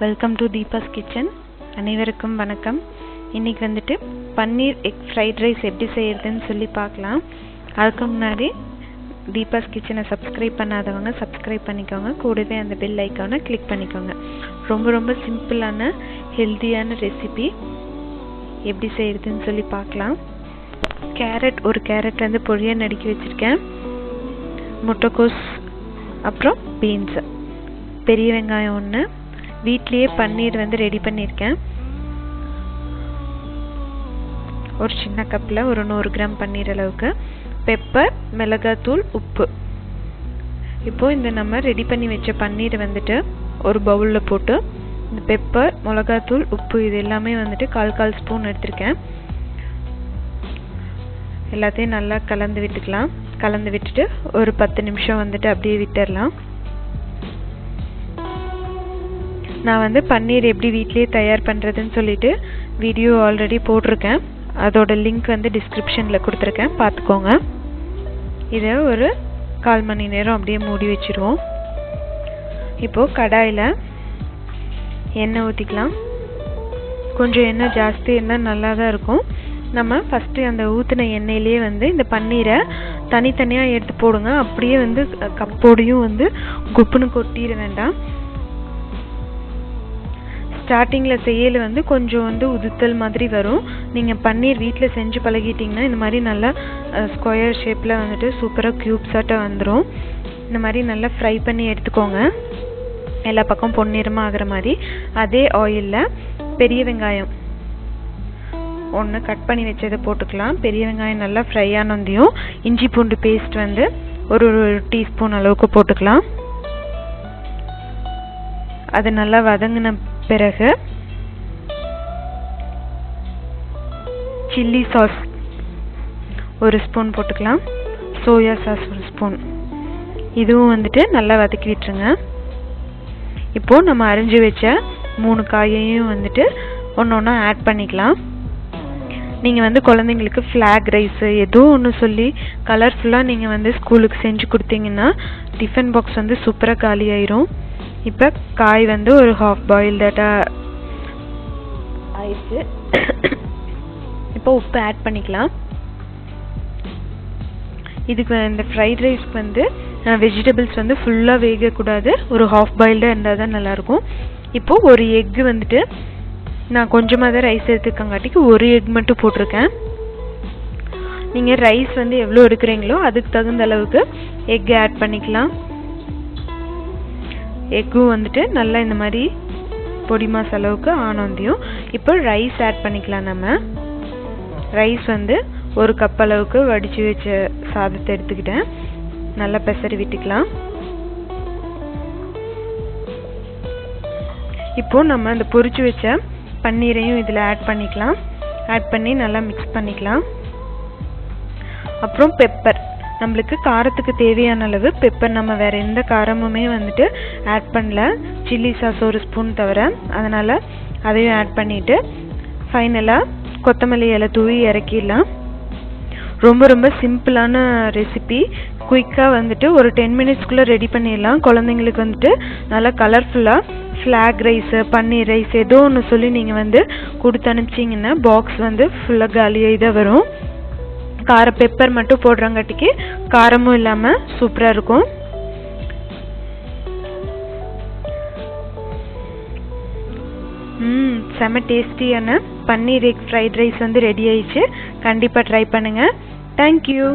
Welcome to Deepa's kitchen. அனைவருக்கும் வணக்கம். இன்னைக்கு வந்துட்டு பன்னீர் எக் ஃப்ரைட் ரைஸ் எப்படி செய்யறதுன்னு சொல்லி பார்க்கலாம். அதுக்கு முன்னாடி தீபாஸ் கிச்சனை சப்ஸ்கிரைப் பண்ணாதவங்க சப்ஸ்கிரைப் பண்ணிக்கோங்க. கூடவே அந்த பெல் ஐக்கானை கிளிக் பண்ணிக்கோங்க. ரொம்ப சிம்பிளான ஹெல்த்தியான ரெசிபி எப்படி செய்யறதுன்னு சொல்லி பார்க்கலாம். ஒரு கேரட் வந்து பொடியா நறுக்கி வச்சிருக்கேன். முட்டைக்கோஸ், அப்புறம் பீன்ஸ், பெரிய வெங்காயம் ஒன்று, வீட்லயே பன்னீர் வந்து ரெடி பண்ணியிருக்கேன். ஒரு சின்ன கப்பில் ஒரு 100 கிராம் பன்னீர் அளவுக்கு, பெப்பர், மிளகாத்தூள், உப்பு. இப்போ இந்த நம்ம ரெடி பண்ணி வச்ச பன்னீரை வந்துட்டு ஒரு பவுலில் போட்டு இந்த பெப்பர், மிளகாத்தூள், உப்பு இது எல்லாமே வந்துட்டு கால் ஸ்பூன் எடுத்திருக்கேன். எல்லாத்தையும் நல்லா கலந்து விட்டுக்கலாம். கலந்து விட்டுட்டு ஒரு 10 நிமிஷம் வந்துட்டு அப்படியே விட்டுடலாம். நான் வந்து பன்னீர் எப்படி வீட்லயே தயார் பண்ணுறதுன்னு சொல்லிட்டு வீடியோ ஆல்ரெடி போட்டிருக்கேன். அதோட லிங்க் வந்து டிஸ்கிரிப்ஷனில் கொடுத்துருக்கேன், பார்த்துக்கோங்க. இதை ஒரு 1/4 மணி நேரம் அப்படியே மூடி வச்சுருவோம். இப்போது கடாயில் எண்ணெய் ஊற்றிக்கலாம். கொஞ்சம் எண்ணெய் ஜாஸ்தி இருந்தால் நல்லா தான் இருக்கும். நம்ம ஃபஸ்ட்டு அந்த ஊற்றின எண்ணெயிலே வந்து இந்த பன்னீரை தனித்தனியாக எடுத்து போடுங்க. அப்படியே வந்து கப்போடையும் வந்து குப்புன்னு கொட்டிட வேண்டாம். ஸ்டார்டிங்கில் செய்யல வந்து கொஞ்சம் வந்து உதுத்தல் மாதிரி வரும். நீங்கள் பன்னீர் வீட்டில் செஞ்சு பழகிட்டிங்கன்னா இந்த மாதிரி நல்லா ஸ்கொயர் ஷேப்பில் வந்துட்டு சூப்பராக க்யூப்ஸாட்ட வந்துடும். இந்த மாதிரி நல்லா ஃப்ரை பண்ணி எடுத்துக்கோங்க, எல்லா பக்கம் பொன்னிறமாக ஆகிற மாதிரி. அதே ஆயிலில் பெரிய வெங்காயம் ஒன்று கட் பண்ணி வச்சதை போட்டுக்கலாம். பெரிய வெங்காயம் நல்லா ஃப்ரை ஆனதையும் இஞ்சி பூண்டு பேஸ்ட் வந்து ஒரு டீஸ்பூன் அளவுக்கு போட்டுக்கலாம். அது நல்லா வதங்கின பிறகு சில்லி சாஸ் ஒரு ஸ்பூன் போட்டுக்கலாம். சோயா சாஸ் ஒரு ஸ்பூன். இதுவும் வந்துட்டு நல்லா வதக்கி விட்டுருங்க. இப்போது நம்ம அரிஞ்சு வச்ச 3 காயையும் வந்துட்டு ஒன்று ஒன்றா ஆட் பண்ணிக்கலாம். நீங்கள் வந்து குழந்தைங்களுக்கு ஃப்ளாக் ரைஸு ஏதோ ஒன்று சொல்லி கலர்ஃபுல்லாக நீங்கள் வந்து ஸ்கூலுக்கு செஞ்சு கொடுத்தீங்கன்னா டிஃபன் பாக்ஸ் வந்து சூப்பராக காலி ஆயிரும். இப்போ காய் வந்து ஒரு ஹாஃப் பாயில்டாக ஆயிடுச்சு. இப்போ உப்பு ஆட் பண்ணிக்கலாம். இதுக்கு இந்த ஃப்ரைட் ரைஸ்க்கு வந்து வெஜிடபிள்ஸ் வந்து ஃபுல்லாக வேகக்கூடாது, ஒரு ஹாஃப் பாயில்டாக இருந்தால் தான் நல்லாயிருக்கும். இப்போது ஒரு எக்கு வந்துட்டு நான் கொஞ்சமாக தான் ரைஸ் எடுத்துக்கங்காட்டிக்கு ஒரு எக் மட்டும் போட்டிருக்கேன். நீங்கள் ரைஸ் வந்து எவ்வளோ எடுக்கிறீங்களோ அதுக்கு தகுந்த அளவுக்கு எக் ஆட் பண்ணிக்கலாம். எக்கும் வந்துட்டு நல்லா இந்த மாதிரி பொடி மாஸ் அளவுக்கு ஆனோந்தியும். இப்போ ரைஸ் ஆட் பண்ணிக்கலாம். நம்ம ரைஸ் வந்து ஒரு கப் அளவுக்கு வடித்து வச்ச சாதத்தை எடுத்துக்கிட்டேன். நல்லா பெசரி விட்டுக்கலாம். இப்போ நம்ம அந்த பொரிச்சு வச்ச பன்னீரையும் இதில் ஆட் பண்ணிக்கலாம். ஆட் பண்ணி நல்லா மிக்ஸ் பண்ணிக்கலாம். அப்புறம் பெப்பர், நம்மளுக்கு காரத்துக்கு தேவையான அளவு பெப்பர், நம்ம வேறு எந்த காரமுமே வந்துட்டு ஆட் பண்ணல, சில்லி சாஸ் ஒரு ஸ்பூன் தவிர. அதனால் அதையும் ஆட் பண்ணிவிட்டு ஃபைனலாக கொத்தமல்லி இலை தூவி இறக்கிடலாம். ரொம்ப சிம்பிளான ரெசிபி. குயிக்காக வந்துட்டு ஒரு 10 மினிட்ஸ்க்குள்ளே ரெடி பண்ணிடலாம். குழந்தைங்களுக்கு வந்துட்டு நல்லா கலர்ஃபுல்லாக ஃப்ளாக் ரைஸு, பன்னீர் ரைஸ் ஏதோ ஒன்று சொல்லி நீங்கள் வந்து கொடுத்து அனுப்பிச்சிங்கன்னா பாக்ஸ் வந்து ஃபுல்லாக காலியாகி தான் வரும். பெப்பர் மட்டும் போடுறங்காட்டிக்கு காரமும் இல்லாமல் சூப்பராக இருக்கும். செம டேஸ்டியான பன்னீர் எக் ஃப்ரைட் ரைஸ் வந்து ரெடி ஆயிடுச்சு. கண்டிப்பாக ட்ரை பண்ணுங்கள். தேங்க்யூ.